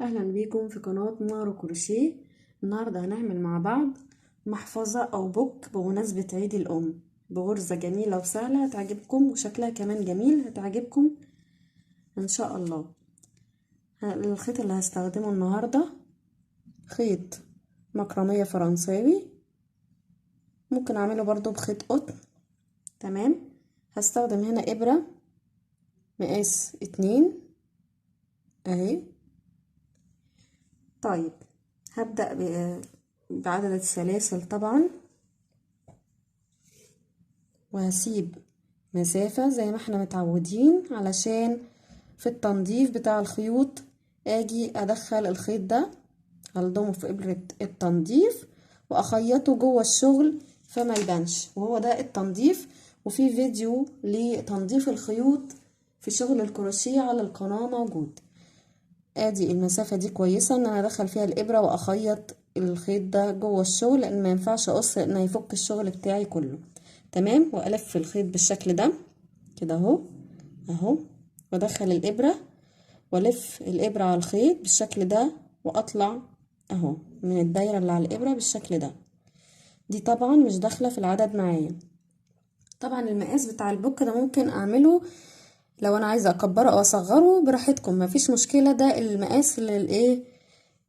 اهلا بيكم في قناة مارو كروشيه. النهاردة هنعمل مع بعض محفظة او بوك بمناسبة عيد الام بغرزة جميلة وسهلة هتعجبكم وشكلها كمان جميل هتعجبكم ان شاء الله. الخيط اللي هستخدمه النهاردة خيط مكرمية فرنساوي، ممكن اعمله برضو بخيط قطن. تمام، هستخدم هنا ابرة مقاس 2 اهي. طيب هبدأ بعدد السلاسل طبعا، وهسيب مسافة زي ما احنا متعودين علشان في التنظيف بتاع الخيوط اجي ادخل الخيط ده هلضمه في ابرة التنظيف واخيطه جوه الشغل فما يبانش، وهو ده التنظيف. وفي فيديو لتنظيف الخيوط في شغل الكروشيه على القناة موجود. ادي المسافة دي كويسة ان انا ادخل فيها الابرة واخيط الخيط ده جوه الشغل، لان ما ينفعش اقص لان هيفك الشغل بتاعي كله. تمام، والف الخيط بالشكل ده كده اهو اهو، وادخل الابرة والف الابرة على الخيط بالشكل ده واطلع اهو من الدايرة اللي على الابرة بالشكل ده. دي طبعا مش داخلة في العدد معايا. طبعا المقاس بتاع البوك ده ممكن اعمله لو انا عايزة اكبره او اصغره براحتكم، مفيش مشكلة. ده المقاس اللي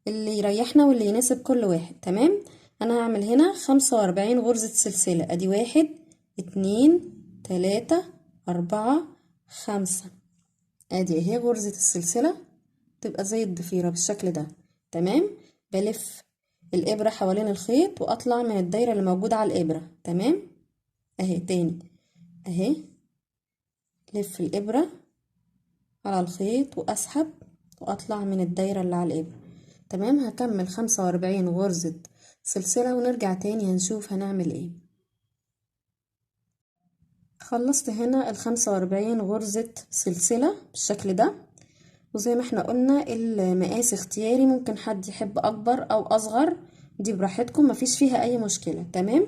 يريحنا واللي يناسب كل واحد. تمام، انا هعمل هنا 45 غرزة سلسلة. ادي 1 2 3 4 5. ادي اهي غرزة السلسلة تبقى زي الضفيرة بالشكل ده. تمام، بلف الابرة حوالين الخيط واطلع من الدايرة اللي موجودة على الابرة. تمام اهي تاني اهي، لف الابرة على الخيط واسحب واطلع من الدايرة اللي على الابرة. تمام، هكمل 45 غرزة سلسلة ونرجع تاني هنشوف هنعمل ايه. خلصت هنا ال45 غرزة سلسلة بالشكل ده، وزي ما احنا قلنا المقاس اختياري، ممكن حد يحب اكبر او اصغر، دي براحتكم مفيش فيها اي مشكلة. تمام،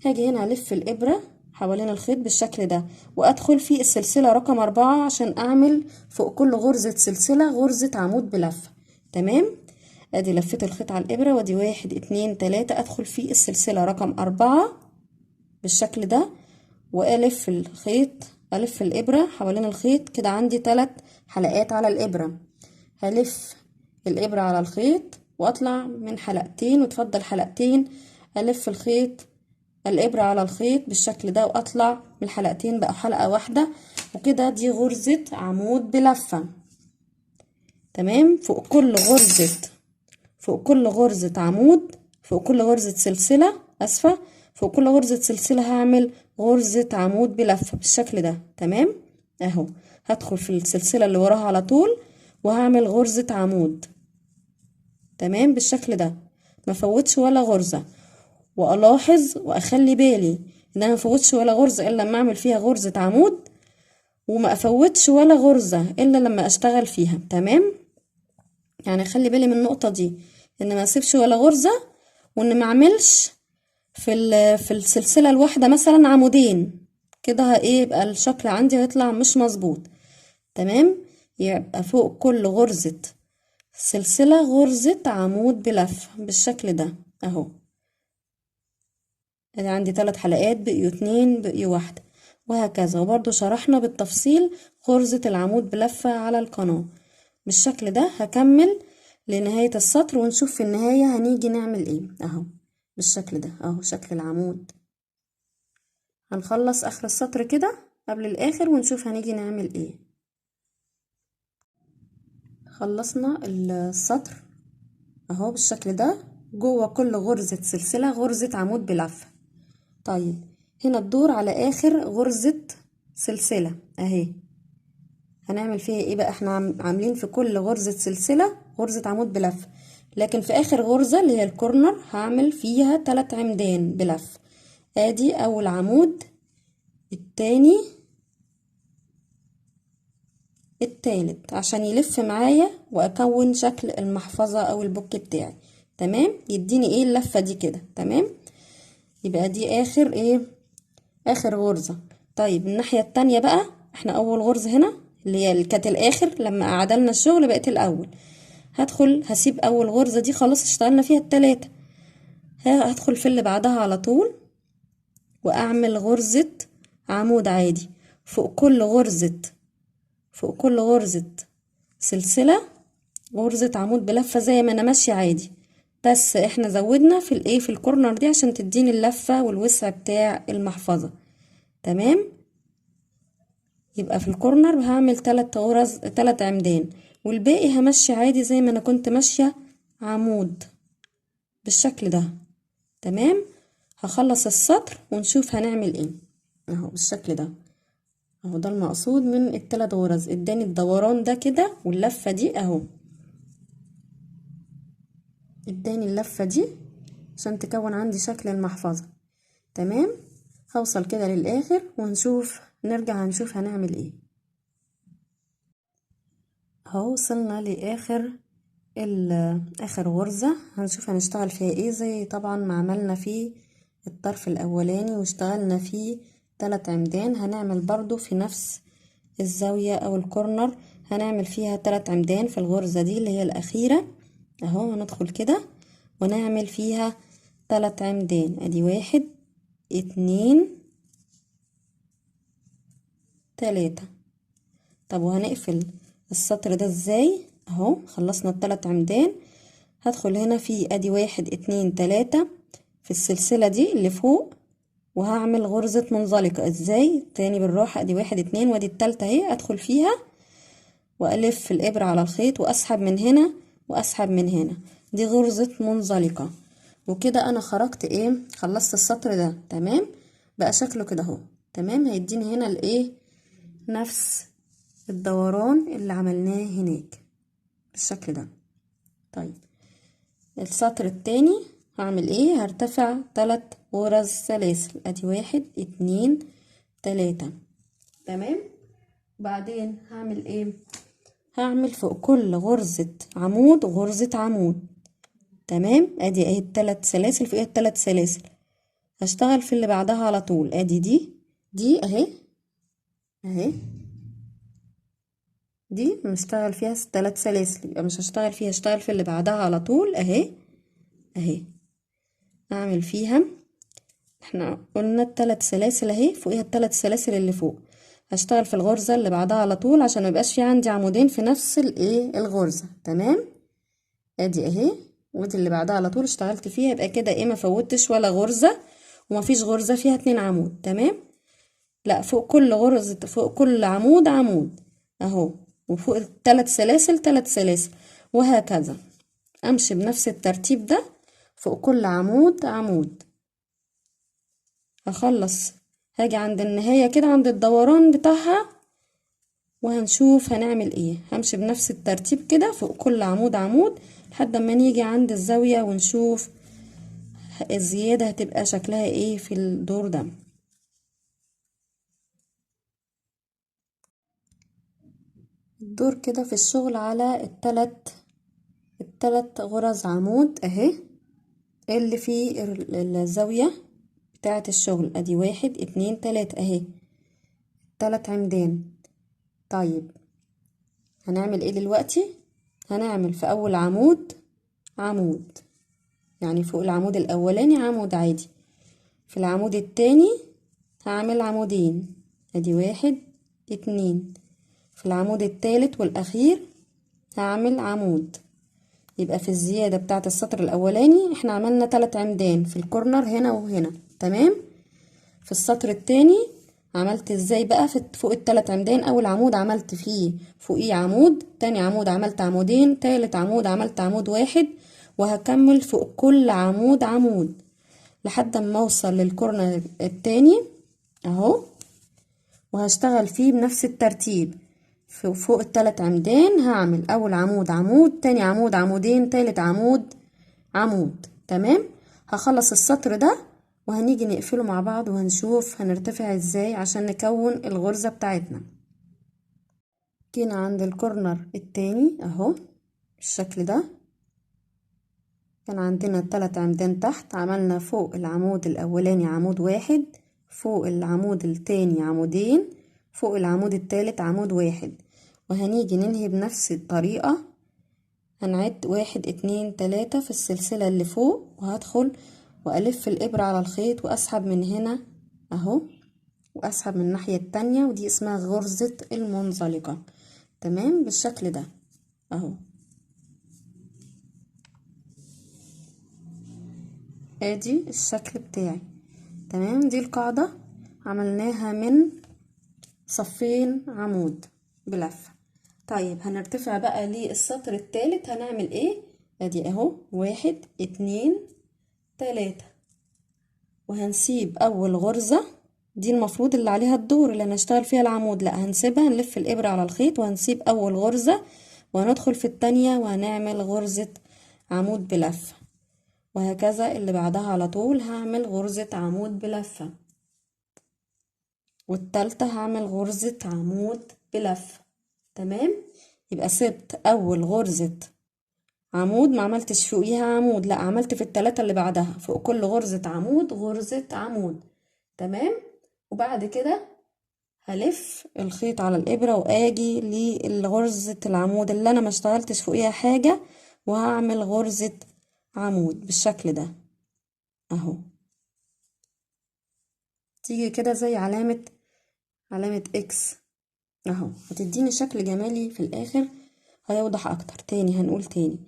هاجي هنا الف الابرة حوالين الخيط بالشكل ده وادخل في السلسلة رقم 4 عشان اعمل فوق كل غرزة سلسلة غرزة عمود بلفة. تمام، ادي لفيت الخيط على الابرة وادي 1 2 3 ادخل في السلسلة رقم 4 بالشكل ده، والف الخيط الف الابرة حوالين الخيط كده. عندي 3 حلقات على الابرة، هلف الابرة على الخيط واطلع من حلقتين وتفضل حلقتين، الف الخيط الابرة على الخيط بالشكل ده واطلع من الحلقتين بقى حلقة واحدة، وكده دي غرزة عمود بلفة. تمام، فوق كل غرزة عمود، فوق كل غرزة سلسلة اسفة، فوق كل غرزة سلسلة هعمل غرزة عمود بلفة بالشكل ده. تمام اهو، هدخل في السلسلة اللي وراها على طول وهعمل غرزة عمود. تمام بالشكل ده، ما فوتش ولا غرزة، والاحظ واخلي بالي ان انا ما افوتش ولا غرزة الا لما اعمل فيها غرزة عمود، وما افوتش ولا غرزة الا لما اشتغل فيها. تمام، يعني خلي بالي من النقطة دي، ان ما اسيبش ولا غرزة، وان ما اعملش في السلسلة الواحدة مثلا عمودين كده، ايه يبقى الشكل عندي هيطلع مش مظبوط. تمام، يبقى فوق كل غرزة سلسلة غرزة عمود بلف بالشكل ده اهو. انا عندي 3 حلقات، بقيوا 2 بقيوا واحدة، وهكذا. وبرضو شرحنا بالتفصيل غرزة العمود بلفة على القناة بالشكل ده. هكمل لنهاية السطر ونشوف في النهاية هنيجي نعمل ايه اهو بالشكل ده اهو شكل العمود. هنخلص اخر السطر كده قبل الاخر ونشوف هنيجي نعمل ايه. خلصنا السطر اهو بالشكل ده، جوه كل غرزة سلسلة غرزة عمود بلفة. طيب هنا الدور على اخر غرزة سلسلة اهي، هنعمل فيها ايه بقى؟ احنا عاملين في كل غرزة سلسلة غرزة عمود بلف، لكن في اخر غرزة اللي هي الكورنر هعمل فيها 3 عمدان بلف. ادي اول عمود، التاني، التالت، عشان يلف معايا واكون شكل المحفظة او البوك بتاعي. تمام، يديني ايه اللفة دي كده. تمام، يبقى دي اخر ايه، اخر غرزة. طيب الناحية التانية بقى، احنا اول غرزة هنا اللي هي اللي كانت الاخر لما عدلنا الشغل بقت الاول، هدخل هسيب اول غرزة دي، خلاص اشتغلنا فيها التلاتة. هدخل في اللي بعدها على طول واعمل غرزة عمود عادي فوق كل غرزة سلسلة، غرزة عمود بلفة زي ما انا ماشية عادي، بس احنا زودنا في الايه في الكورنر دي عشان تديني اللفة والوسع بتاع المحفظة. تمام. يبقى في الكورنر هعمل 3 عمدان، والباقي همشي عادي زي ما انا كنت ماشية عمود بالشكل ده. تمام. هخلص السطر ونشوف هنعمل ايه. اهو بالشكل ده، اهو ده المقصود من ال3 غرز، اداني الدوران ده كده واللفة دي اهو، اداني اللفة دي عشان تكون عندي شكل المحفظة. تمام. هوصل كده للاخر ونشوف، نرجع هنشوف هنعمل ايه. اهو وصلنا لاخر اخر غرزة، هنشوف هنشتغل فيها ايه. زي طبعا ما عملنا في الطرف الاولاني واشتغلنا فيه 3 عمدان، هنعمل برضو في نفس الزاوية او الكورنر هنعمل فيها 3 عمدان في الغرزة دي اللي هي الاخيرة اهو. هندخل كده ونعمل فيها 3 عمدان، ادي 1 2 3. طب وهنقفل السطر ده ازاي؟ اهو خلصنا ال3 عمدان، هدخل هنا في ادي 1 2 3 في السلسلة دي اللي فوق، وهعمل غرزة منزلقة. ازاي؟ تاني بالراحة، ادي 1 2 وادي التالتة اهي، ادخل فيها والف الابرة على الخيط واسحب من هنا واسحب من هنا، دي غرزة منزلقة. وكده انا خرجت ايه، خلصت السطر ده. تمام. بقى شكله كده اهو. تمام. هيديني هنا الايه، نفس الدوران اللي عملناه هناك بالشكل ده. طيب السطر التاني هعمل ايه، هرتفع 3 غرز سلاسل، ادي 1 2 3. تمام. بعدين هعمل ايه، هعمل فوق كل غرزة عمود غرزة عمود. تمام. ادي اهي ال3 سلاسل فوقيها ال3 سلاسل، هشتغل في اللي بعدها على طول. ادي دي اهي، اهي دي نشتغل فيها 3 سلاسل، يبقى مش هشتغل فيها، هشتغل في اللي بعدها على طول اهي. اهي اعمل فيها، احنا قلنا ال3 سلاسل اهي فوقيها ال3 سلاسل اللي فوق، هشتغل في الغرزة اللي بعدها على طول عشان ما يبقاش في عندي عمودين في نفس الايه الغرزة. تمام. ادي اهي، ودي اللي بعدها على طول اشتغلت فيها، يبقى كده ايه ما فوتش ولا غرزة ومفيش غرزة فيها 2 عمود. تمام. لا، فوق كل غرزة، فوق كل عمود عمود اهو، وفوق ال3 سلاسل 3 سلاسل، وهكذا امشي بنفس الترتيب ده فوق كل عمود عمود. هخلص، هاجي عند النهاية كده عند الدوران بتاعها وهنشوف هنعمل ايه. همشي بنفس الترتيب كده فوق كل عمود عمود لحد ما نيجي عند الزاوية ونشوف الزيادة هتبقى شكلها ايه في الدور ده. الدور كده في الشغل على التلات غرز عمود اهي اللي في الزاوية بتاعة الشغل، ادي 1 2 3 اهي 3 عمدان. طيب هنعمل ايه دلوقتي، هنعمل في اول عمود عمود، يعني فوق العمود الاولاني عمود عادي، في العمود التاني هعمل عمودين، ادي 1 2، في العمود التالت والاخير هعمل عمود. يبقى في الزيادة بتاعة السطر الاولاني احنا عملنا 3 عمدان في الكورنر هنا وهنا. تمام. في السطر التاني عملت ازاي بقى، فوق ال3 عمدان اول عمود عملت فيه فوقيه عمود، تاني عمود عملت عمودين، تالت عمود عملت عمود واحد، وهكمل فوق كل عمود عمود لحد ما اوصل للكورنر التاني اهو، وهشتغل فيه بنفس الترتيب. فوق ال3 عمدان هعمل اول عمود عمود، تاني عمود عمودين، تالت عمود عمود. تمام. هخلص السطر ده وهنيجي نقفله مع بعض وهنشوف هنرتفع ازاي عشان نكون الغرزة بتاعتنا. جينا عند الكورنر التاني اهو بالشكل ده، كان عندنا 3 عمدان تحت، عملنا فوق العمود الاولاني عمود واحد، فوق العمود التاني عمودين، فوق العمود التالت عمود واحد، وهنيجي ننهي بنفس الطريقة. هنعد 1 2 3 في السلسلة اللي فوق، وهدخل وألف الإبرة على الخيط وأسحب من هنا أهو، وأسحب من الناحية التانية، ودي اسمها غرزة المنزلقة. تمام بالشكل ده أهو. ادي الشكل بتاعي. تمام، دي القاعدة عملناها من صفين عمود بلفة. طيب هنرتفع بقى للسطر الثالث، هنعمل ايه؟ ادي اهو 1 2 3، وهنسيب اول غرزة، دي المفروض اللي عليها الدور اللي هنشتغل فيها العمود، لا هنسيبها، نلف الابرة على الخيط وهنسيب اول غرزة، وهندخل في التانية وهنعمل غرزة عمود بلفة، وهكذا اللي بعدها على طول هعمل غرزة عمود بلفة، والتالتة هعمل غرزة عمود بلفة. تمام، يبقى سبت اول غرزة عمود، ما عملتش فوقيها عمود، لا عملت في التلاتة اللي بعدها فوق كل غرزة عمود غرزة عمود. تمام، وبعد كده هلف الخيط على الابرة واجي لغرزة العمود اللي انا ما اشتغلتش فوقيها حاجة، وهعمل غرزة عمود بالشكل ده اهو. تيجي كده زي علامة اكس اهو، هتديني شكل جمالي في الاخر، هيوضح اكتر. تاني هنقول تاني،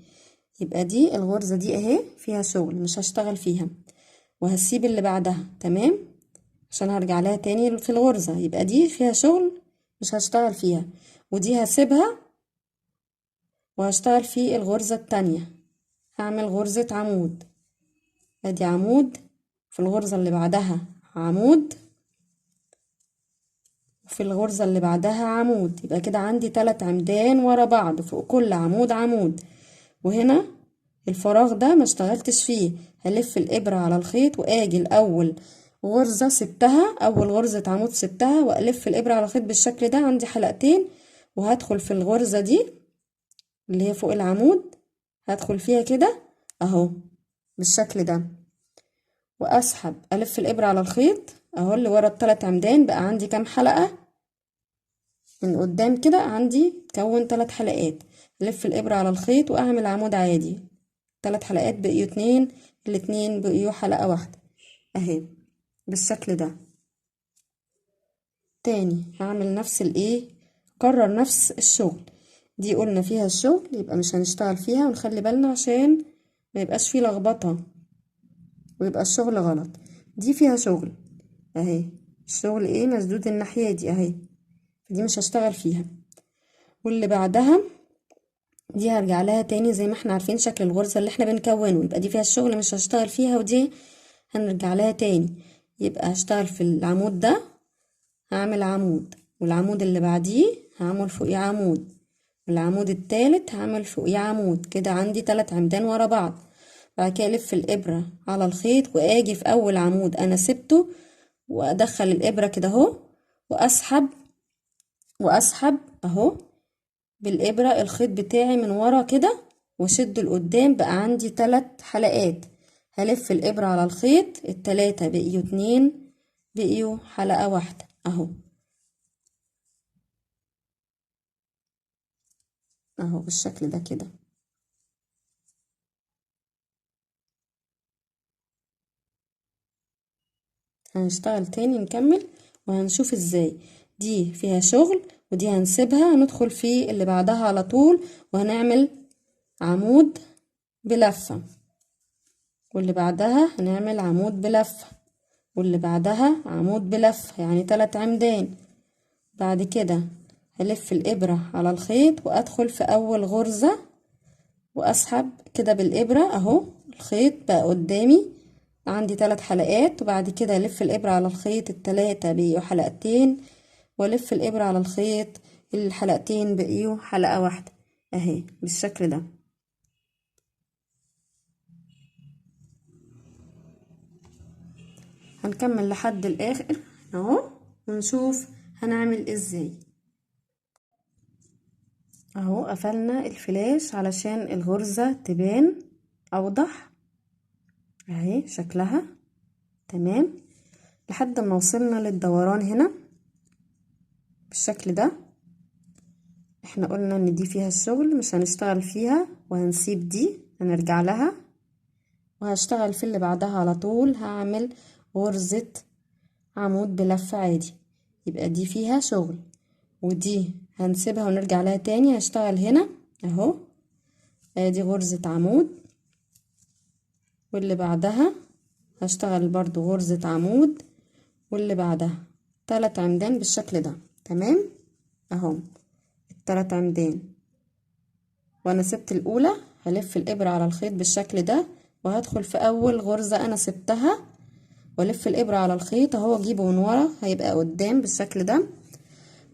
يبقى دي الغرزة دي اهي فيها شغل مش هشتغل فيها، وهسيب اللي بعدها. تمام، عشان هرجع لها تاني في الغرزة، يبقى دي فيها شغل مش هشتغل فيها، ودي هسيبها وهشتغل في الغرزة التانية، هعمل غرزة عمود، ادي عمود، في الغرزة اللي بعدها عمود، وفي الغرزة اللي بعدها عمود، يبقى كده عندي 3 عمدان ورا بعض فوق كل عمود عمود. وهنا الفراغ ده ما اشتغلتش فيه، هلف الابرة على الخيط واجي الاول غرزة سبتها، اول غرزة عمود سبتها، والف الابرة على الخيط بالشكل ده، عندي حلقتين، وهدخل في الغرزة دي اللي هي فوق العمود، هدخل فيها كده اهو بالشكل ده، واسحب الف الابرة على الخيط اهو اللي ورا ال3 عمدان. بقى عندي كام حلقة من قدام كده؟ عندي تكون 3 حلقات، الف الابرة على الخيط واعمل عمود عادي، 3 حلقات بقيوا 2، الاتنين بقيوا حلقة واحدة اهي بالشكل ده. تاني هعمل نفس الايه، كرر نفس الشغل، دي قلنا فيها الشغل يبقى مش هنشتغل فيها، ونخلي بالنا عشان ما يبقاش فيه لخبطة ويبقى الشغل غلط. دي فيها شغل اهي، الشغل ايه مسدود الناحية دي اهي، دي مش هشتغل فيها. واللي بعدها دي هرجع لها تاني زي ما احنا عارفين شكل الغرزة اللي احنا بنكونه، يبقى دي فيها الشغل مش هشتغل فيها، ودي هنرجع لها تاني، يبقى هشتغل في العمود ده، هعمل عمود، والعمود اللي بعديه هعمل فوقيه عمود، والعمود التالت هعمل فوقيه عمود، كده عندي 3 عمدان ورا بعض. بعد كده الف الابرة على الخيط واجي في اول عمود انا سبته، وادخل الابرة كده اهو، واسحب اهو بالابرة الخيط بتاعي من ورا كده، واشد لقدام، بقى عندي 3 حلقات، هلف الابرة على الخيط، ال3 بقيوا 2، بقيوا حلقة واحدة اهو اهو بالشكل ده كده. هنشتغل تاني نكمل وهنشوف ازاي دي فيها شغل، ودي هنسيبها، هندخل في اللي بعدها على طول وهنعمل عمود بلفة، واللي بعدها هنعمل عمود بلفة، واللي بعدها عمود بلفة، يعني 3 عمدان. بعد كده هلف الإبرة على الخيط وأدخل في أول غرزة وأسحب كده بالإبرة أهو، الخيط بقى قدامي، عندي 3 حلقات. وبعد كده ألف الإبرة على الخيط، ال3 بقيوا حلقتين، وألف الإبرة على الخيط، الحلقتين بقيوا حلقة واحدة أهي بالشكل ده. هنكمل لحد الآخر اهو ونشوف هنعمل ازاي. اهو قفلنا الفلاش علشان الغرزة تبان اوضح اهي شكلها. تمام، لحد ما وصلنا للدوران هنا بالشكل ده، احنا قلنا ان دي فيها الشغل، مش هنشتغل فيها وهنسيب دي، هنرجع لها وهشتغل في اللي بعدها على طول. هعمل غرزة عمود بلف عادي، يبقى دي فيها شغل، ودي هنسيبها ونرجع لها تاني. هشتغل هنا اهو، ادي غرزة عمود، واللي بعدها هشتغل برضو غرزة عمود، واللي بعدها 3 عمدان بالشكل ده. تمام اهو 3 عمدان، وانا سبت الاولى هلف الابرة على الخيط بالشكل ده، وهدخل في اول غرزة انا سبتها والف الابرة على الخيط اهو، اجيبه من ورا هيبقى قدام بالشكل ده،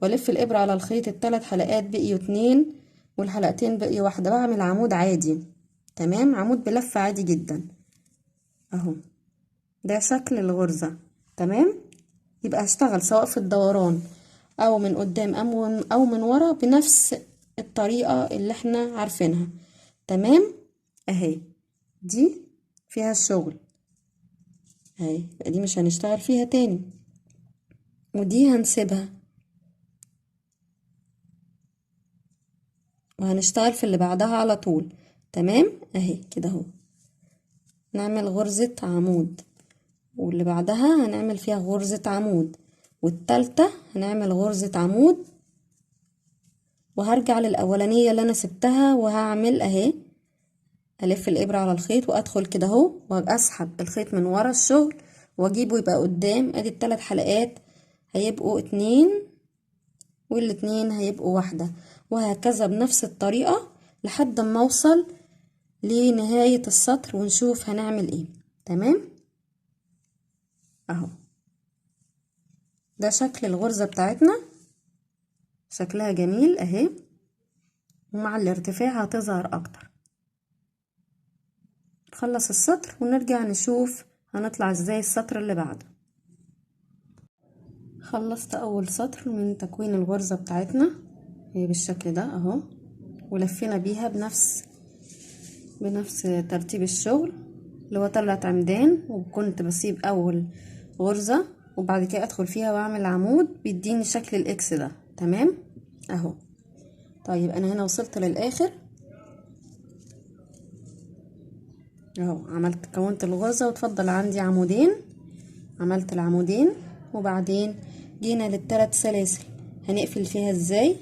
والف الابرة على الخيط. ال3 حلقات بقيوا 2 والحلقتين بقيوا 1، بعمل عمود عادي. تمام عمود بلف عادي جدا اهو، ده شكل الغرزة. تمام يبقى هشتغل سواء في الدوران او من قدام او من ورا بنفس الطريقة اللي احنا عارفينها. تمام اهي دي فيها الشغل اهي، دي مش هنشتغل فيها تاني، ودي هنسيبها وهنشتغل في اللي بعدها على طول. تمام اهي كده اهو، نعمل غرزة عمود، واللي بعدها هنعمل فيها غرزة عمود، والتالتة هنعمل غرزة عمود، وهرجع للأولانية اللي أنا سبتها وهعمل اهي، ألف الإبرة على الخيط وأدخل كده اهو، وأسحب الخيط من ورا الشغل وأجيبه يبقى قدام. أدي ال3 حلقات هيبقوا 2 وال2 هيبقوا 1، وهكذا بنفس الطريقة لحد ما أوصل لنهاية السطر ونشوف هنعمل ايه. تمام اهو ده شكل الغرزة بتاعتنا، شكلها جميل اهي، ومع الارتفاع هتظهر اكتر. نخلص السطر ونرجع نشوف هنطلع ازاي السطر اللي بعده. خلصت اول سطر من تكوين الغرزة بتاعتنا هي بالشكل ده اهو، ولفينا بيها بنفس ترتيب الشغل اللي هو 3 عمدان، وكنت بسيب اول غرزة وبعد كده ادخل فيها واعمل عمود بيديني شكل الاكس ده. تمام اهو. طيب انا هنا وصلت للاخر اهو، كونت الغرزة وتفضل عندي عمودين، عملت العمودين وبعدين جينا لل3 سلاسل. هنقفل فيها ازاي؟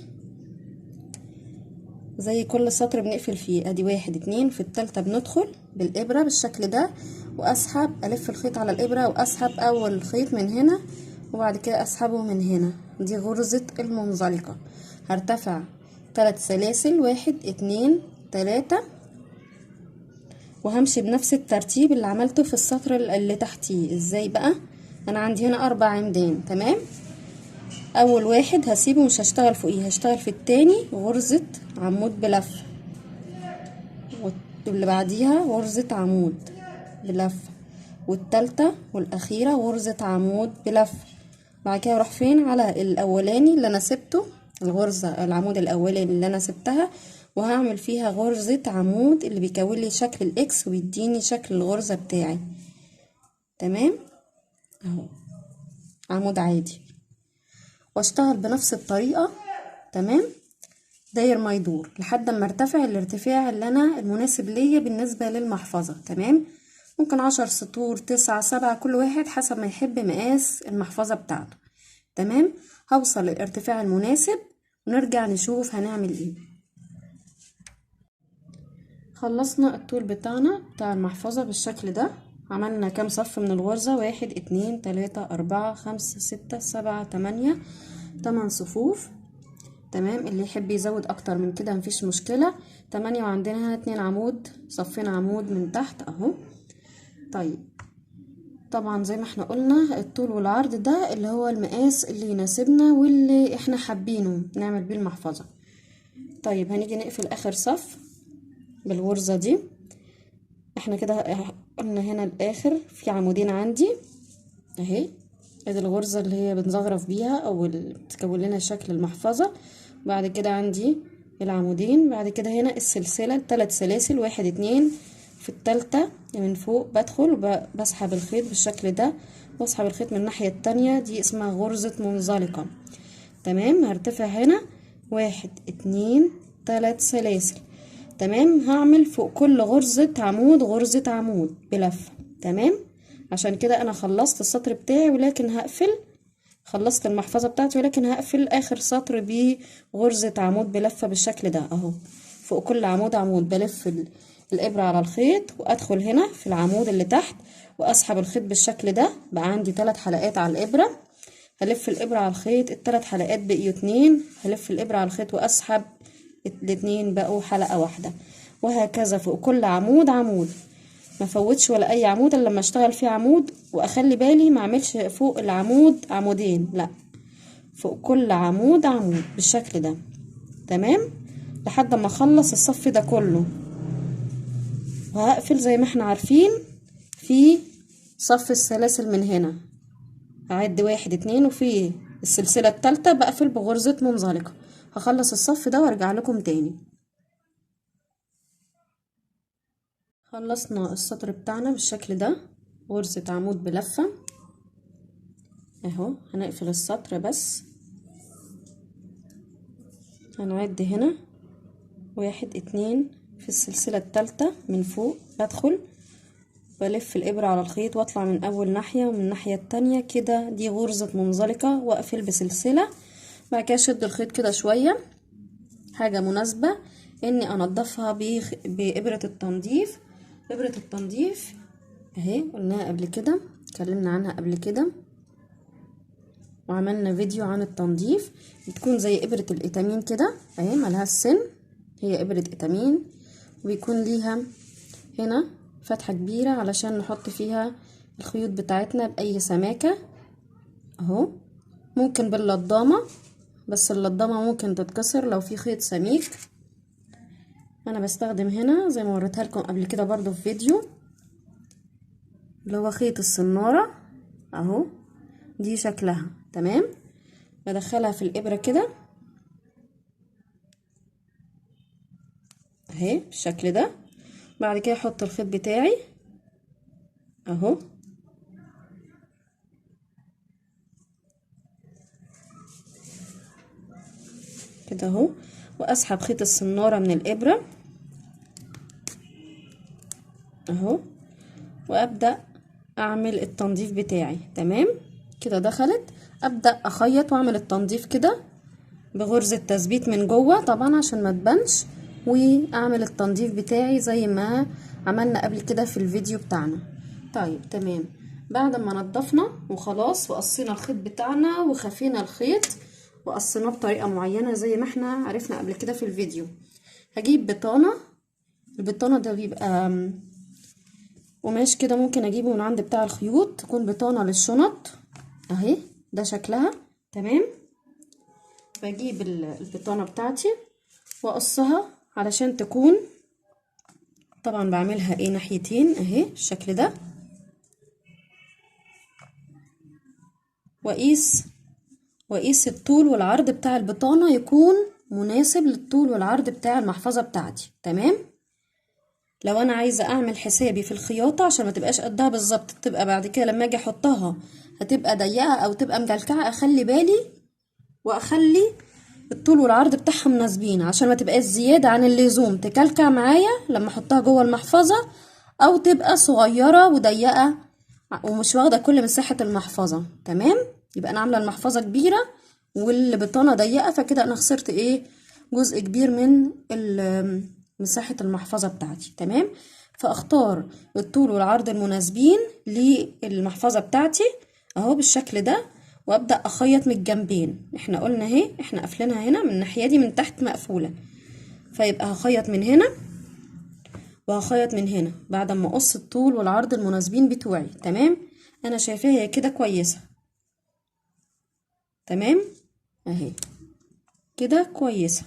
زي كل سطر بنقفل فيه، ادي 1 2، في التالتة بندخل بالابرة بالشكل ده واسحب، الف الخيط على الابرة واسحب اول خيط من هنا وبعد كده اسحبه من هنا. دي غرزة المنزلقة. هرتفع 3 سلاسل 1 2 3، وهمشي بنفس الترتيب اللي عملته في السطر اللي تحتيه. ازاي بقى؟ انا عندي هنا 4 عمدان. تمام اول واحد هسيبه مش هشتغل فوقيه، هشتغل في التاني غرزة عمود بلف، واللي بعديها غرزة عمود بلف، والتالتة والاخيرة غرزة عمود بلف. بعد كده اروح فين؟ على الاولاني اللي انا سبته، الغرزة العمود الاولاني اللي انا سبتها، وهعمل فيها غرزة عمود اللي بيكون لي شكل الاكس ويديني شكل الغرزة بتاعي. تمام اهو عمود عادي، واشتغل بنفس الطريقة. تمام داير ما يدور لحد ما ارتفع الارتفاع اللي انا المناسب ليا بالنسبة للمحفظة. تمام ممكن 10 سطور 9 7، كل واحد حسب ما يحب مقاس المحفظة بتاعته. تمام هوصل للارتفاع المناسب ونرجع نشوف هنعمل ايه. خلصنا الطول بتاعنا بتاع المحفظة بالشكل ده. عملنا كام صف من الغرزة؟ 1 2 3 4 5 6 7 8 صفوف. تمام اللي يحب يزود اكتر من كده مفيش مشكلة. 8 وعندنا هنا 2 عمود، صفين عمود من تحت اهو. طيب طبعا زي ما احنا قلنا الطول والعرض ده اللي هو المقاس اللي يناسبنا واللي احنا حابينه نعمل بيه المحفظة. طيب هنيجي نقفل اخر صف بالغرزة دي. احنا كده قلنا هنا الاخر في عمودين عندي اهي، ادي الغرزة اللي هي بنزغرف بيها او اللي بتكون لنا شكل المحفظة. بعد كده عندي العمودين، بعد كده هنا السلسلة 3 سلاسل 1 2، في التالتة من فوق بدخل بسحب الخيط بالشكل ده واسحب الخيط من الناحية التانية، دي اسمها غرزة منزلقة. تمام هرتفع هنا 1 2 3 سلاسل. تمام. هعمل فوق كل غرزة عمود غرزة عمود بلفة. تمام. عشان كده انا خلصت السطر بتاعي، ولكن هقفل، خلصت المحفظة بتاعتي ولكن هقفل اخر سطر بغرزة عمود بلفة بالشكل ده اهو. فوق كل عمود عمود بلف الابرة على الخيط، وادخل هنا في العمود اللي تحت واسحب الخيط بالشكل ده. بقى عندي 3 حلقات على الابرة، هلف الابرة على الخيط، ال3 حلقات بقيوا 2، هلف الابرة على الخيط واسحب الاتنين بقوا حلقة واحدة، وهكذا فوق كل عمود عمود. ما فوتش ولا اي عمود الا لما اشتغل فيه عمود، واخلي بالي ما اعملش فوق العمود عمودين، لا، فوق كل عمود عمود بالشكل ده. تمام. لحد ما اخلص الصف ده كله، وهقفل زي ما احنا عارفين في صف السلاسل من هنا. هعد 1 2، وفي السلسلة التالتة بقفل بغرزة منزلقة. هخلص الصف ده وارجع لكم تاني. خلصنا السطر بتاعنا بالشكل ده، غرزة عمود بلفة اهو. هنقفل السطر بس، هنعد هنا 1 2 في السلسلة التالتة من فوق، بدخل بلف الابرة على الخيط واطلع من اول ناحية ومن الناحية التانية كده، دي غرزة منزلقة، واقفل بسلسلة. بعد كده اشد الخيط كده شوية، حاجة مناسبة اني انضفها بابرة التنظيف. ابرة التنظيف اهي، قلناها قبل كده، اتكلمنا عنها قبل كده وعملنا فيديو عن التنظيف. بتكون زي ابرة الاتامين كده اهي، ملهاش سن، هي ابرة اتامين، وبيكون ليها هنا فتحة كبيرة علشان نحط فيها الخيوط بتاعتنا بأي سماكة اهو. ممكن باللضامة، بس اللضامة ممكن تتكسر لو في خيط سميك. انا بستخدم هنا زي ما وريتها لكم قبل كده برضو في فيديو، اللي هو خيط السنارة اهو، دي شكلها. تمام. بدخلها في الابرة كده اهي بالشكل ده. بعد كده احط الخيط بتاعي اهو كده اهو، واسحب خيط السنارة من الابرة اهو، وابدأ اعمل التنظيف بتاعي. تمام كده دخلت، ابدأ اخيط واعمل التنظيف كده بغرزة تثبيت من جوه طبعا عشان ما تبانش، واعمل التنظيف بتاعي زي ما عملنا قبل كده في الفيديو بتاعنا. طيب تمام. بعد ما نضفنا وخلاص وقصينا الخيط بتاعنا وخفينا الخيط وقصيناه بطريقة معينة زي ما احنا عرفنا قبل كده في الفيديو، هجيب بطانة. البطانة ده بيبقى قماش كده، ممكن اجيبه من عند بتاع الخيوط، تكون بطانة للشنط اهي، ده شكلها. تمام. بجيب البطانة بتاعتي واقصها علشان تكون، طبعا بعملها ايه ناحيتين اهي بالشكل ده، واقيس الطول والعرض بتاع البطانة يكون مناسب للطول والعرض بتاع المحفظة بتاعتي. تمام. لو انا عايزة اعمل حسابي في الخياطة عشان ما تبقاش قدها بالظبط، تبقى بعد كده لما اجي احطها هتبقى ضيقة او تبقى مكلكعة، اخلي بالي واخلي الطول والعرض بتاعها مناسبين عشان ما تبقاش زيادة عن اللزوم تكلكع معايا لما احطها جوه المحفظة، او تبقى صغيرة وضيقة ومش واخدة كل مساحة المحفظة. تمام. يبقى انا عاملة المحفظة كبيرة والبطانة ضيقة، فكده انا خسرت ايه، جزء كبير من مساحة المحفظة بتاعتي. تمام. فاختار الطول والعرض المناسبين للمحفظة بتاعتي اهو بالشكل ده، وابدا اخيط من الجنبين. احنا قلنا اهي، احنا قافلينها هنا من الناحيه دي من تحت مقفوله، فيبقى هخيط من هنا وهخيط من هنا بعد ما اقص الطول والعرض المناسبين بتوعي. تمام. انا شايفاها هي كده كويسه. تمام اهي كده كويسه.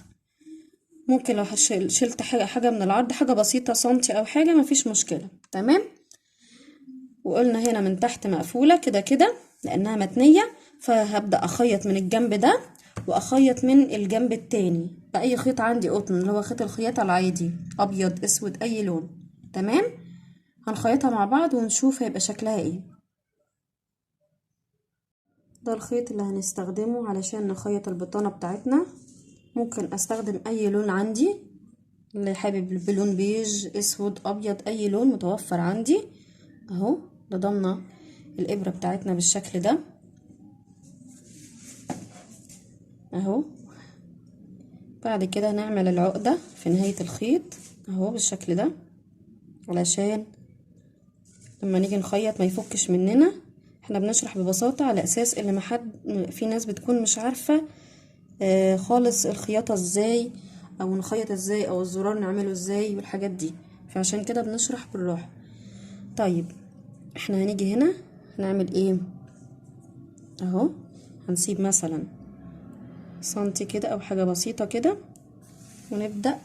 ممكن لو شلت حاجه من العرض، حاجه بسيطه سنتي او حاجه، مفيش مشكله. تمام. وقلنا هنا من تحت مقفوله كده كده لانها متنيه، فهبدا اخيط من الجنب ده واخيط من الجنب التاني باي خيط عندي قطن، اللي هو خيط الخياطه العادي، ابيض اسود اي لون. تمام. هنخيطها مع بعض ونشوف هيبقى شكلها ايه. ده الخيط اللي هنستخدمه علشان نخيط البطانه بتاعتنا ممكن استخدم اي لون عندي، اللي حابب بلون بيج، اسود، ابيض، اي لون متوفر عندي. اهو ضمنا الابرة بتاعتنا بالشكل ده اهو. بعد كده نعمل العقدة في نهاية الخيط اهو بالشكل ده، علشان لما نيجي نخيط ما يفكش مننا. احنا بنشرح ببساطة على اساس ان ما حد، في ناس بتكون مش عارفة خالص الخياطة ازاي، او نخيط ازاي، او الزرار نعمله ازاي والحاجات دي، فعشان كده بنشرح بالراحة. طيب احنا هنيجي هنا هنعمل ايه اهو، هنسيب مثلا سنتي كده او حاجة بسيطة كده، ونبدأ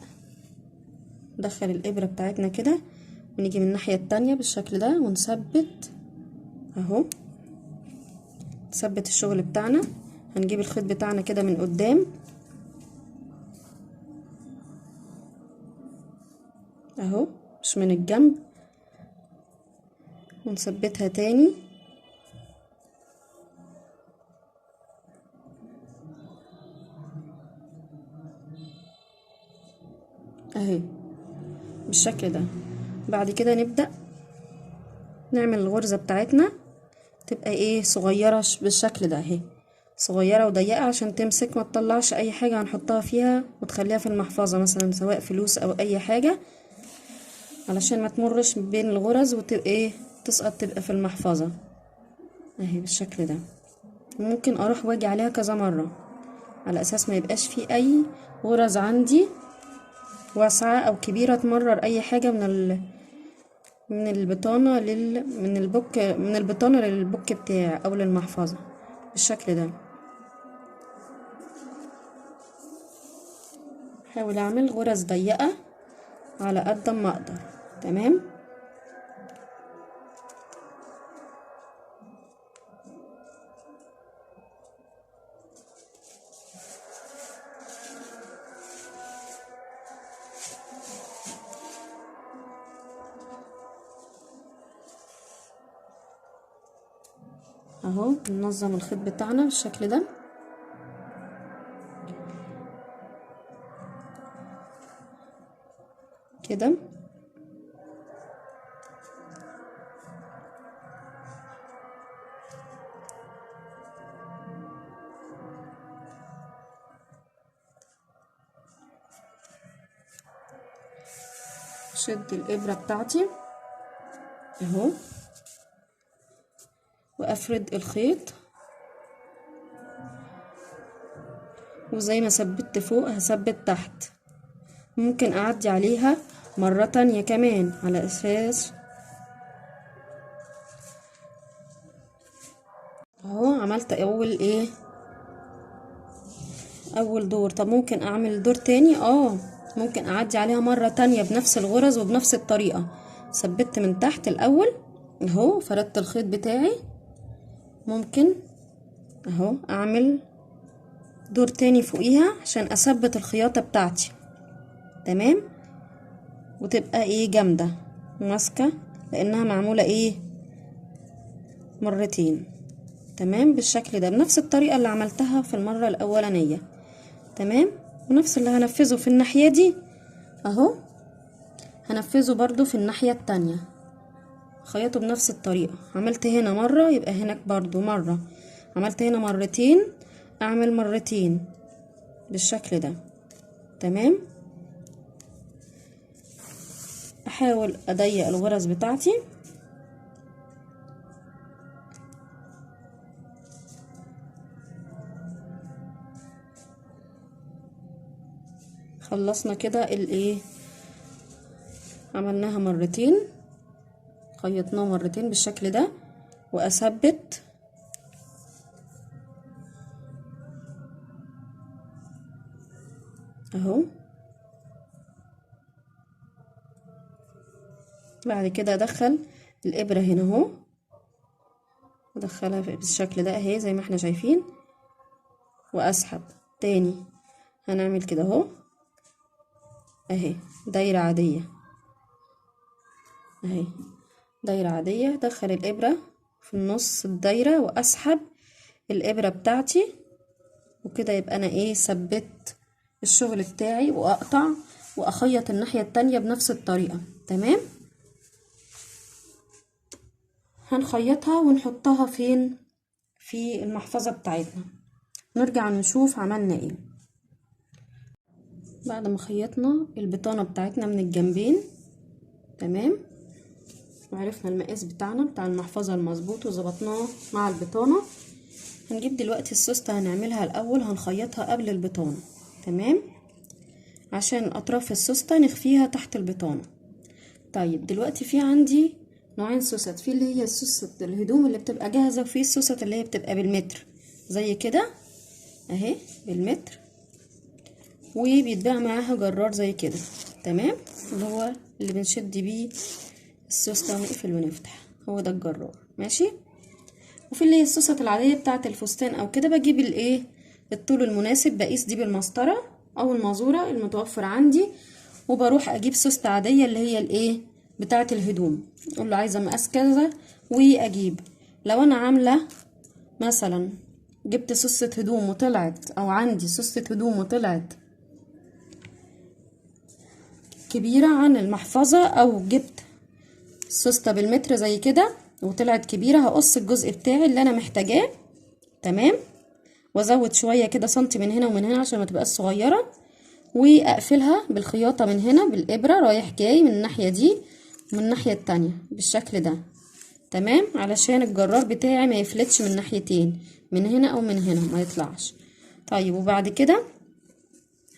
ندخل الابرة بتاعتنا كده، ونيجي من الناحية التانية بالشكل ده ونثبت اهو، نثبت الشغل بتاعنا. هنجيب الخيط بتاعنا كده من قدام اهو، مش من الجنب، ونثبتها تاني اهي بالشكل ده. بعد كده نبدأ نعمل الغرزة بتاعتنا، تبقى ايه صغيرة بالشكل ده اهي، صغيرة وضيقة عشان تمسك ما تطلعش اي حاجة هنحطها فيها وتخليها في المحفظة مثلا، سواء فلوس او اي حاجة، علشان ما تمرش بين الغرز وتبقى ايه تسقط، تبقى في المحفظة اهي بالشكل ده. ممكن اروح واجي عليها كذا مرة على اساس ما يبقاش في اي غرز عندي واسعة او كبيرة تمرر اي حاجة من البطانة من البطانة للبوك بتاعي او للمحفظة بالشكل ده. حاول اعمل غرز ضيقة على قد ما اقدر. تمام اهو. ننظم الخيط بتاعنا بالشكل ده كده. شد الابرة بتاعتي اهو، وافرد الخيط، وزي ما ثبت فوق هثبت تحت. ممكن اعدي عليها مرة تانية كمان على اساس اهو عملت اول دور. طب ممكن اعمل دور تاني، ممكن اعدي عليها مرة تانية بنفس الغرز وبنفس الطريقة. ثبت من تحت الاول اهو، فردت الخيط بتاعي. ممكن اهو اعمل دور تاني فوقيها عشان اثبت الخياطة بتاعتي. تمام، وتبقى جامدة ماسكة، لانها معمولة مرتين. تمام بالشكل ده، بنفس الطريقة اللي عملتها في المرة الاولانية. تمام، ونفس اللي هنفذه في الناحية دي اهو، هنفذه برضو في الناحية التانية. خيطه بنفس الطريقة. عملت هنا مرة يبقى هناك برضو مرة، عملت هنا مرتين اعمل مرتين بالشكل ده. تمام، احاول اضيق الغرز بتاعتي. خلصنا كده عملناها مرتين، خيطناه مرتين بالشكل ده، واثبت اهو. بعد كده ادخل الابرة هنا اهو، ادخلها بالشكل ده اهي زي ما احنا شايفين، واسحب تاني. هنعمل كده اهو اهي، دايرة عادية اهي، دايرة عادية. ادخل الابرة في النص الدايرة واسحب الابرة بتاعتي، وكده يبقى انا ثبت الشغل بتاعي واقطع واخيط الناحية التانية بنفس الطريقة. تمام، هنخيطها ونحطها فين؟ في المحفظة بتاعتنا. نرجع نشوف عملنا ايه. بعد ما خيطنا البطانة بتاعتنا من الجنبين، تمام، وعرفنا المقاس بتاعنا بتاع المحفظة المظبوط وظبطناه مع البطانة، هنجيب دلوقتي السوستة هنعملها الاول، هنخيطها قبل البطانة. تمام، عشان اطراف السوستة نخفيها تحت البطانة. طيب دلوقتي في عندي نوعين سوست، في اللي هي سوست الهدوم اللي بتبقى جاهزة، وفي السوست اللي هي بتبقى بالمتر زي كده اهي بالمتر، وبيتباع معاها جرار زي كده. تمام، اللي هو اللي بنشد بيه السوستة ونقفل ونفتح، هو ده الجرار. ماشي، وفي اللي هي السوست العادية بتاعة الفستان او كده، بجيب الايه الطول المناسب، بقيس دي بالمسطرة او المازورة المتوفر عندي، وبروح اجيب سوستة عادية اللي هي الايه بتاعة الهدوم، اقول له عايزة مقاس كذا واجيب. لو انا عاملة مثلا جبت سوستة هدوم وطلعت، او عندي سوستة هدوم وطلعت كبيرة عن المحفظة، او جبت سوستة بالمتر زي كده وطلعت كبيرة، هقص الجزء بتاعي اللي انا محتاجاه. تمام، وازود شوية كده سنتي من هنا ومن هنا عشان ما تبقاش صغيرة، واقفلها بالخياطة من هنا بالابرة رايح جاي من الناحية دي ومن الناحية التانية بالشكل ده. تمام، علشان الجرار بتاعي ما يفلتش من ناحيتين، من هنا او من هنا ما يطلعش. طيب وبعد كده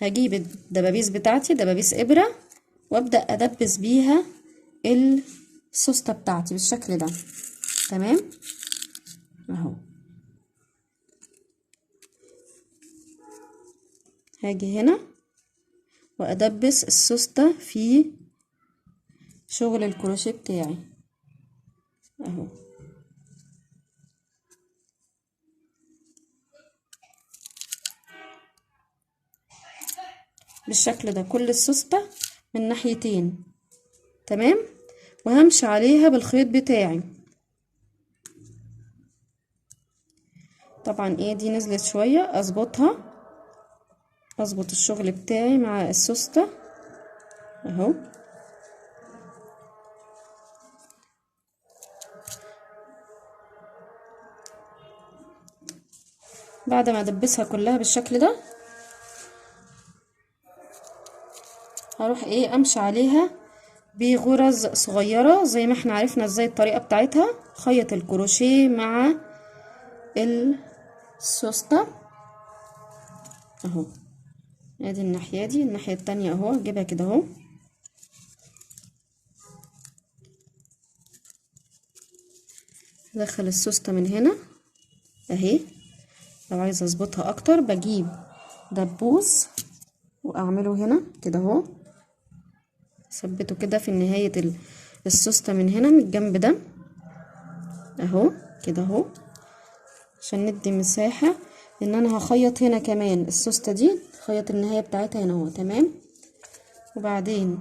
هجيب الدبابيس بتاعتي، دبابيس ابرة، وابدأ ادبس بيها السوستة بتاعتي بالشكل ده. تمام اهو، هاجي هنا وادبس السوستة في شغل الكروشيه بتاعي اهو بالشكل ده، كل السوستة من ناحيتين. تمام، وهمشي عليها بالخيط بتاعي. طبعا ايه دي نزلت شوية، اظبطها، اظبط الشغل بتاعي مع السوستة اهو. بعد ما ادبسها كلها بالشكل ده، هروح ايه امشي عليها بغرز صغيرة زي ما احنا عرفنا ازاي الطريقة بتاعتها. خيط الكروشيه مع السوستة اهو، ادي الناحية دي، الناحية التانية اهو، اجيبها كده اهو، ادخل السوستة من هنا اهي. لو عايزة اظبطها اكتر بجيب دبوس واعمله هنا كده اهو، ثبته كده في نهاية السوستة من هنا من الجنب ده اهو كده اهو، عشان ندي مساحة ان انا هخيط هنا كمان السوستة دي، خيط النهاية بتاعتها هنا اهو. تمام، وبعدين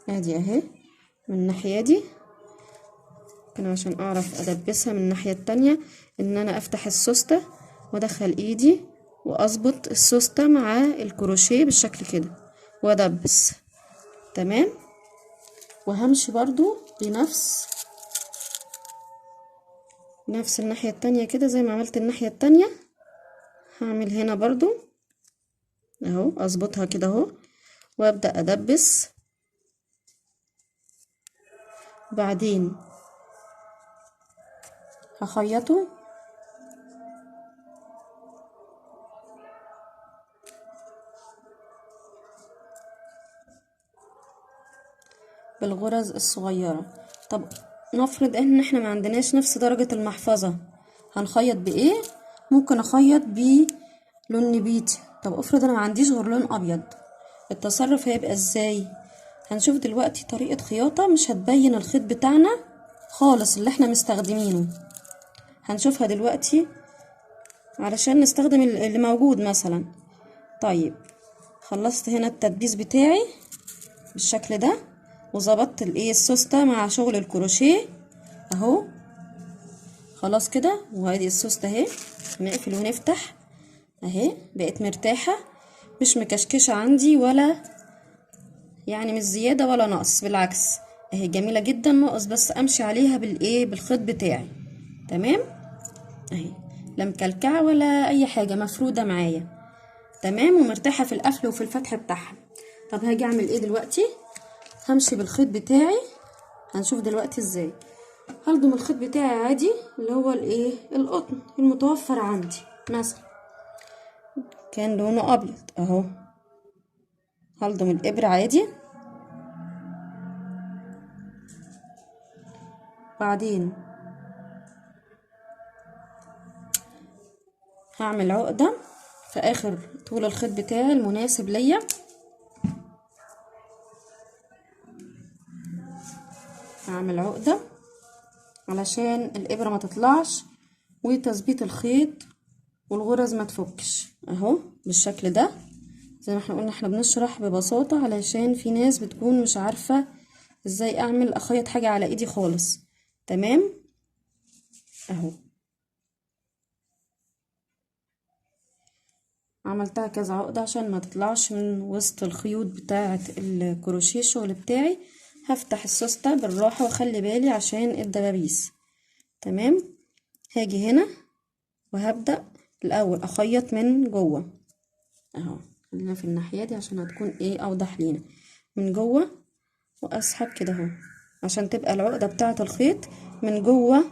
ادي اهي من الناحية دي كده عشان اعرف ادبسها من الناحية التانية، ان انا افتح السوستة وادخل ايدي واظبط السوستة مع الكروشيه بالشكل كده وادبس. تمام، وهمشي برضو بنفس الناحية التانية كده زي ما عملت الناحية التانية، هعمل هنا برضو اهو، اظبطها كده اهو وابدأ ادبس. بعدين هخيطه بالغرز الصغيرة. طب نفرض ان احنا ما عندناش نفس درجة المحفظة، هنخيط بايه؟ ممكن اخيط بلون نبيتي. طب افرض انا ما عنديش غير لون ابيض، التصرف هيبقى ازاي؟ هنشوف دلوقتي طريقة خياطة مش هتبين الخيط بتاعنا خالص اللي احنا مستخدمينه، هنشوفها دلوقتي علشان نستخدم اللي موجود مثلا. طيب خلصت هنا التدبيس بتاعي بالشكل ده، وظبطت الايه السوستة مع شغل الكروشيه اهو خلاص كده. وهذه السوستة اهي، نقفل ونفتح اهي بقت مرتاحة، مش مكشكشة عندي ولا يعني مش زيادة ولا نقص، بالعكس اهي جميلة جدا. ناقص بس امشي عليها بالايه، بالخيط بتاعي. تمام اهي، لا مكلكعة ولا اي حاجة، مفرودة معايا تمام ومرتاحة في القفل وفي الفتح بتاعها. طب هاجي اعمل ايه دلوقتي؟ همشي بالخيط بتاعي، هنشوف دلوقتي ازاي. هلضم الخيط بتاعي عادي اللي هو الايه، القطن المتوفر عندي، مثلا كان لونه ابيض اهو، هلضم الابره عادي. بعدين هعمل عقده في اخر طول الخيط بتاعي المناسب ليا، هعمل عقده علشان الابره ما تطلعش وتثبيت الخيط والغرز ما تفكش اهو بالشكل ده. زي ما احنا قلنا احنا بنشرح ببساطة علشان في ناس بتكون مش عارفة ازاي اعمل اخيط حاجة على ايدي خالص. تمام اهو عملتها كذا عقدة عشان ما تطلعش من وسط الخيوط بتاعة الكروشيه الشغل بتاعي. هفتح السوستة بالراحة واخلي بالي عشان الدبابيس. تمام هاجي هنا وهبدأ الاول اخيط من جوه اهو، خلينا في الناحية دي عشان هتكون ايه اوضح لينا. من جوه واسحب كده اهو عشان تبقى العقدة بتاعة الخيط من جوه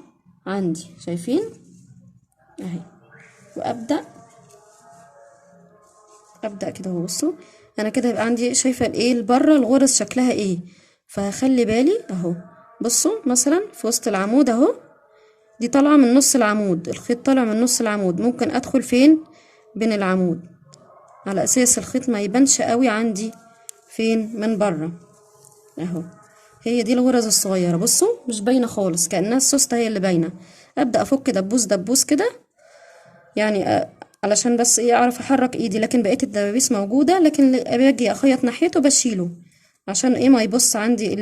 عندي، شايفين اهي. وابدأ كده اهو، بصوا انا كده يبقى عندي شايفة الايه البره الغرز شكلها ايه. فهخلي بالي اهو، بصوا مثلا في وسط العمود اهو، دي طالعة من نص العمود، الخيط طالع من نص العمود، ممكن ادخل فين بين العمود على اساس الخيط ما يبانش قوي عندي فين من بره اهو. هي دي الغرز الصغيره، بصوا مش باينه خالص كانها السوسته هي اللي باينه. ابدا افك دبوس دبوس كده يعني علشان بس ايه اعرف احرك ايدي، لكن بقيه الدبابيس موجوده، لكن باجي اخيط ناحيته بشيله عشان ايه ما يبص عندي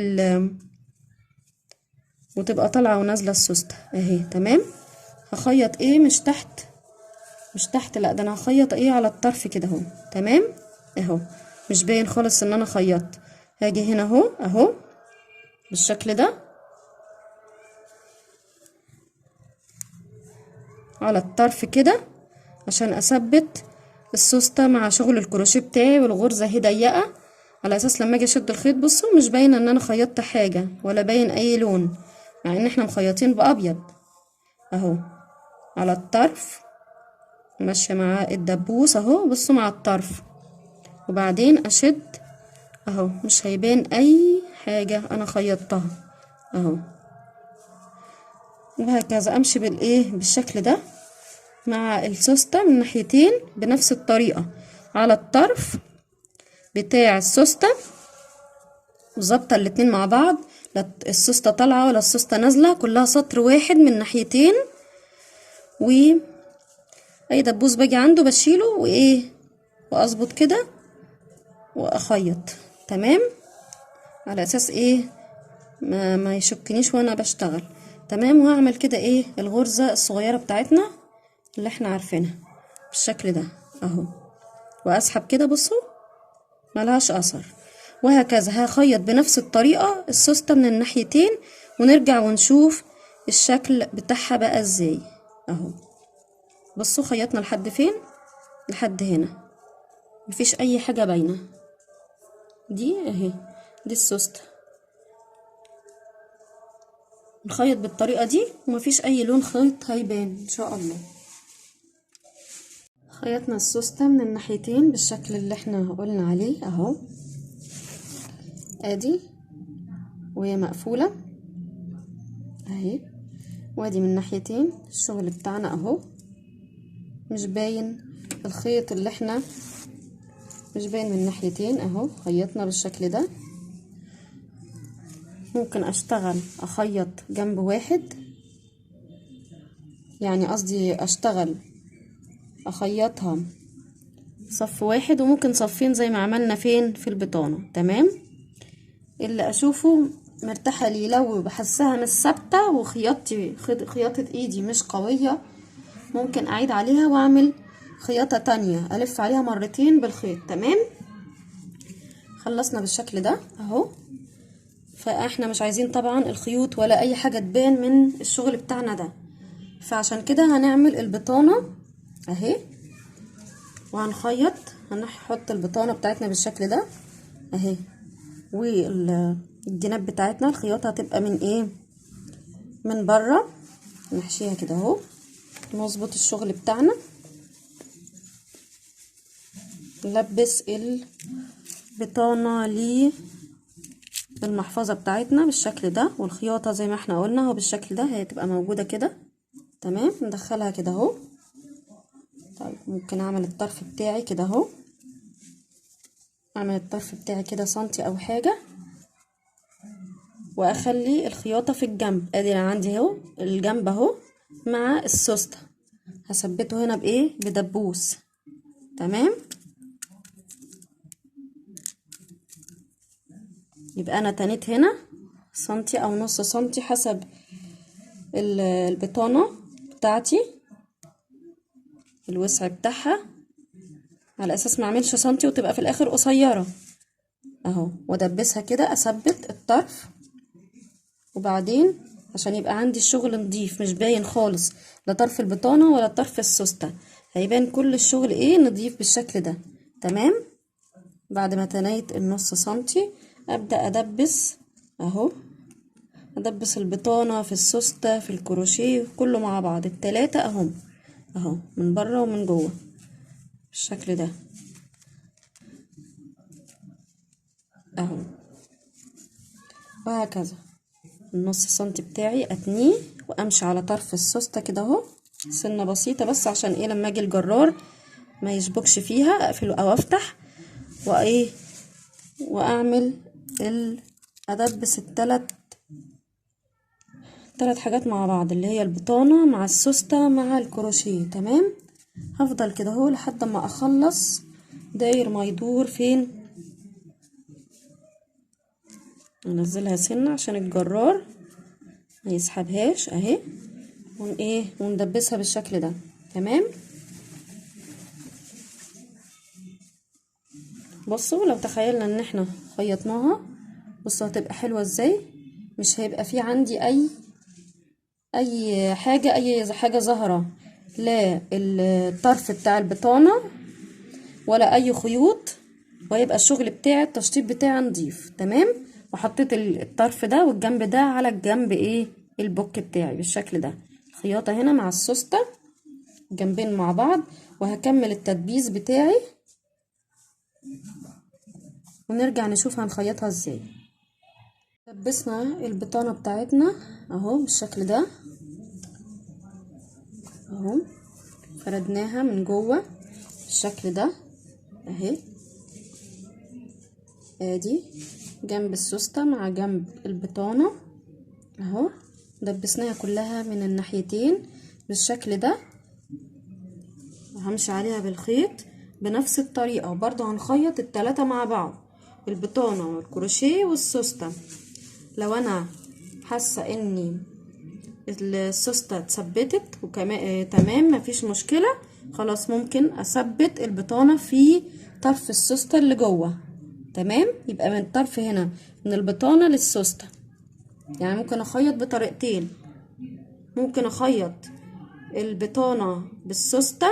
وتبقى طالعه ونازله السوسته اهي. تمام هخيط ايه مش تحت لا، ده انا هخيط ايه على الطرف كده اهو. تمام اهو مش باين خالص ان انا خيطت. هاجي هنا اهو بالشكل ده على الطرف كده عشان اثبت السوسته مع شغل الكروشيه بتاعي، والغرزه اهي ضيقه على اساس لما اجي اشد الخيط بصوا مش باينه ان انا خيطت حاجه ولا باين اي لون، مع ان احنا مخيطين بابيض اهو. على الطرف ماشيه مع الدبوس اهو، بصوا مع الطرف، وبعدين اشد اهو مش هيبان اي حاجه انا خيطتها اهو. وهكذا امشي بالايه بالشكل ده مع السوسته من ناحيتين بنفس الطريقه على الطرف بتاع السوسته، وظابطه الاتنين مع بعض، لا السوسته طالعه ولا السوسته نازله، كلها سطر واحد من ناحيتين. واي دبوس باجي عنده بشيله وايه واظبط كده واخيط. تمام على اساس ايه ما يشكنيش وانا بشتغل. تمام وهعمل كده ايه الغرزه الصغيره بتاعتنا اللي احنا عارفينها بالشكل ده اهو، واسحب كده بصوا ملهاش اثر. وهكذا هخيط بنفس الطريقه السوسته من الناحيتين، ونرجع ونشوف الشكل بتاعها بقى ازاي اهو. بصوا خيطنا لحد فين، لحد هنا مفيش اي حاجه باينه، دي اهي دي السوسته. نخيط بالطريقه دي ومفيش اي لون خيط هيبان ان شاء الله. خيطنا السوسته من الناحيتين بالشكل اللي احنا قلنا عليه اهو، ادي وهي مقفوله اهي، وادي من ناحيتين الشغل بتاعنا اهو، مش باين الخيط اللي احنا مش باين من ناحيتين اهو. خيطنا بالشكل ده، ممكن اشتغل اخيط جنب واحد، يعني قصدي اشتغل اخيطها صف واحد وممكن صفين زي ما عملنا فين في البطانة. تمام اللي اشوفه مرتاحة لي، لو بحسها مش ثابتة وخياطتي خياطة ايدي مش قوية ممكن اعيد عليها واعمل خياطة تانية الف عليها مرتين بالخيط. تمام، خلصنا بالشكل ده اهو. فاحنا مش عايزين طبعا الخيوط ولا اي حاجة تبان من الشغل بتاعنا ده، فعشان كده هنعمل البطانة اهي، وهنخيط. هنحط البطانة بتاعتنا بالشكل ده اهي، والجناب بتاعتنا الخياطة هتبقى من ايه، من بره. نحشيها كده اهو، نظبط الشغل بتاعنا، نلبس البطانة للمحفظة بتاعتنا بالشكل ده، والخياطة زي ما احنا قلنا اهو بالشكل ده هي تبقى موجودة كده. تمام، ندخلها كده اهو. طيب ممكن اعمل الطرف بتاعي كده اهو، اعمل الطرف بتاعي كده سنتي او حاجة، واخلي الخياطة في الجنب. ادي انا عندي اهو الجنب اهو مع السوستة، هثبته هنا بايه، بدبوس. تمام، يبقى انا تنيت هنا سنتي او نص سنتي حسب البطانة بتاعتي الوسع بتاعها، على اساس ما اعملش سنتي وتبقى في الاخر قصيرة اهو، وادبسها كده، اثبت الطرف. وبعدين عشان يبقى عندي الشغل نضيف مش باين خالص، لا طرف البطانة ولا طرف السوستة، هيبان كل الشغل ايه، نضيف بالشكل ده. تمام، بعد ما تنيت النص سنتي ابدأ ادبس اهو، ادبس البطانة في السوستة في الكروشيه كله مع بعض، التلاتة اهم اهو، من بره ومن جوه بالشكل ده اهو، وهكذا. النص سنتي بتاعي اتنيه وامشي على طرف السوستة كده اهو، سنة بسيطة بس عشان ايه، لما اجي الجرار ما يشبكش فيها، اقفله او افتح وايه، واعمل ادبس التلات حاجات مع بعض، اللي هي البطانة مع السوستة مع الكروشيه. تمام، هفضل كده اهو لحد ما اخلص داير ما يدور فين. انزلها سنة عشان الجرار ما يسحبهاش اهي، وندبسها بالشكل ده. تمام، بصوا لو تخيلنا ان احنا خيطناها، بصوا هتبقى حلوة ازاي، مش هيبقى في عندي اي حاجة ظاهرة، لا الطرف بتاع البطانة ولا اي خيوط، ويبقى الشغل بتاعي التشطيب بتاعي نضيف. تمام، وحطيت الطرف ده والجنب ده على الجنب ايه، البوك بتاعي بالشكل ده، الخياطة هنا مع السوستة جنبين مع بعض. وهكمل التدبيس بتاعي ونرجع نشوف هنخيطها ازاي. دبسنا البطانة بتاعتنا اهو بالشكل ده اهو، فردناها من جوه بالشكل ده اهي، ادي جنب السوستة مع جنب البطانة اهو، دبسناها كلها من الناحيتين بالشكل ده، وهمشي عليها بالخيط بنفس الطريقة، وبرضه هنخيط التلاتة مع بعض، البطانة والكروشيه والسوستة. لو انا حاسة اني السوستة اتثبتت وكمان تمام مفيش مشكلة، خلاص ممكن اثبت البطانة في طرف السوستة اللي جوه. تمام، يبقى من الطرف هنا من البطانة للسوستة، يعني ممكن اخيط بطريقتين، ممكن اخيط البطانة بالسوستة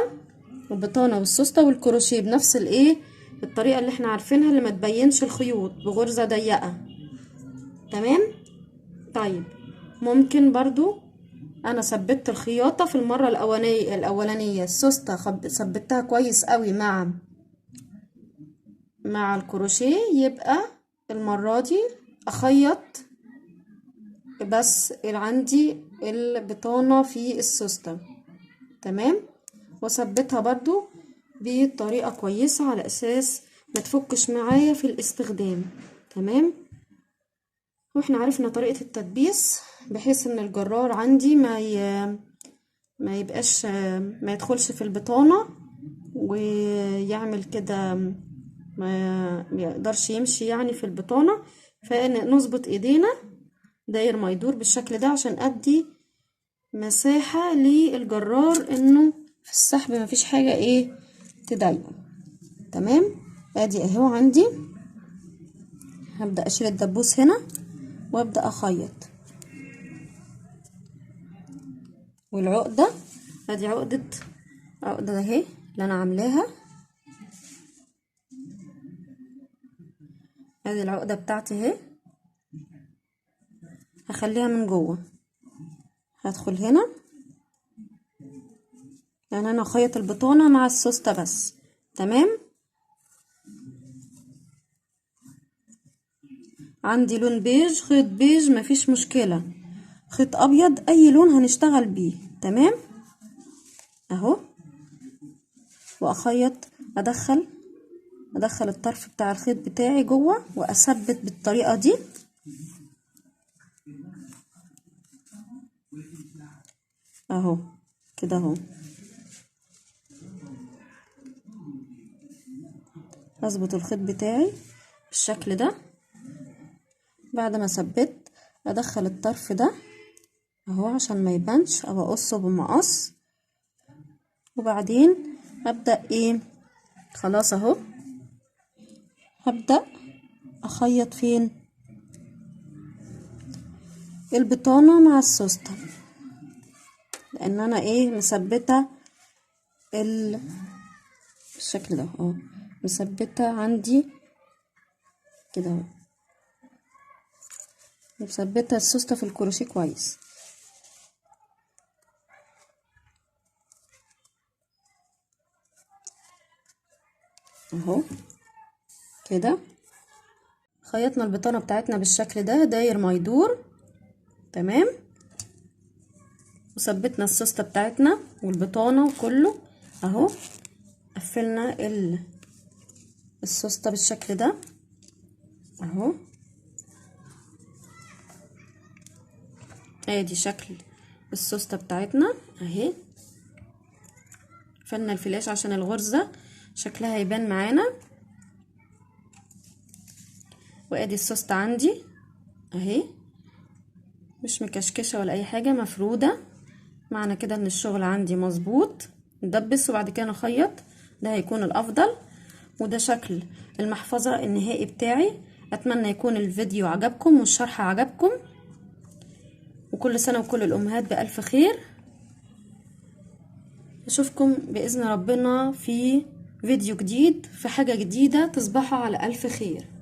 والبطانة والسوستة والكروشيه بنفس الايه، الطريقة اللي احنا عارفينها اللي ما تبينش الخيوط بغرزة ضيقة. تمام، طيب ممكن برضو انا ثبت الخياطة في المرة الاولانية السوستة ثبتها كويس قوي مع الكروشيه، يبقى المرة دي اخيط بس عندي البطانة في السوستة. تمام، واثبتها برضو بطريقة كويسة على اساس ما تفكش معايا في الاستخدام. تمام، واحنا عرفنا طريقة التدبيس بحيث ان الجرار عندي ما يبقاش ما يدخلش في البطانة ويعمل كده، ما يقدرش يمشي يعني في البطانة. فنظبط ايدينا داير ما يدور بالشكل ده عشان ادي مساحة للجرار انه في السحب مفيش حاجة ايه تضايقه. تمام. ادي اهو عندي. هبدأ اشيل الدبوس هنا وابدأ اخيط. والعقدة ادي عقدة اهي اللي انا عاملاها. ادي العقدة بتاعتي اهي، هخليها من جوه. هدخل هنا، يعني انا اخيط البطانة مع السوستة بس. تمام. عندي لون بيج، خيط بيج مفيش مشكلة، خيط ابيض اي لون هنشتغل بيه. تمام اهو. واخيط ادخل الطرف بتاع الخيط بتاعي جوه واثبت بالطريقة دي اهو كده اهو. اظبط الخيط بتاعي بالشكل ده. بعد ما ثبت ادخل الطرف ده اهو عشان ما يبانش، او اقصه بمقص. وبعدين ابدأ ايه، خلاص اهو هبدأ اخيط فين البطانة مع السوستة، لان انا ايه مثبتة بالشكل ده اهو، مثبتة عندي كده اهو، مثبتة السوستة في الكروشيه كويس اهو كده. خيطنا البطانة بتاعتنا بالشكل ده داير ما يدور. تمام. وثبتنا السوستة بتاعتنا والبطانة وكله اهو. قفلنا السوستة بالشكل ده اهو. ادي شكل السوستة بتاعتنا اهي. قفلنا الفلاش عشان الغرزة شكلها يبان معانا. وادي السوستة عندي اهي، مش مكشكشة ولا اي حاجة، مفرودة. معنى كده ان الشغل عندي مظبوط. ندبس وبعد كده نخيط، ده هيكون الافضل. وده شكل المحفظة النهائي بتاعي. اتمنى يكون الفيديو عجبكم والشرح عجبكم، وكل سنة وكل الامهات بألف خير. اشوفكم باذن ربنا في فيديو جديد، في حاجة جديدة. تصبحوا على ألف خير.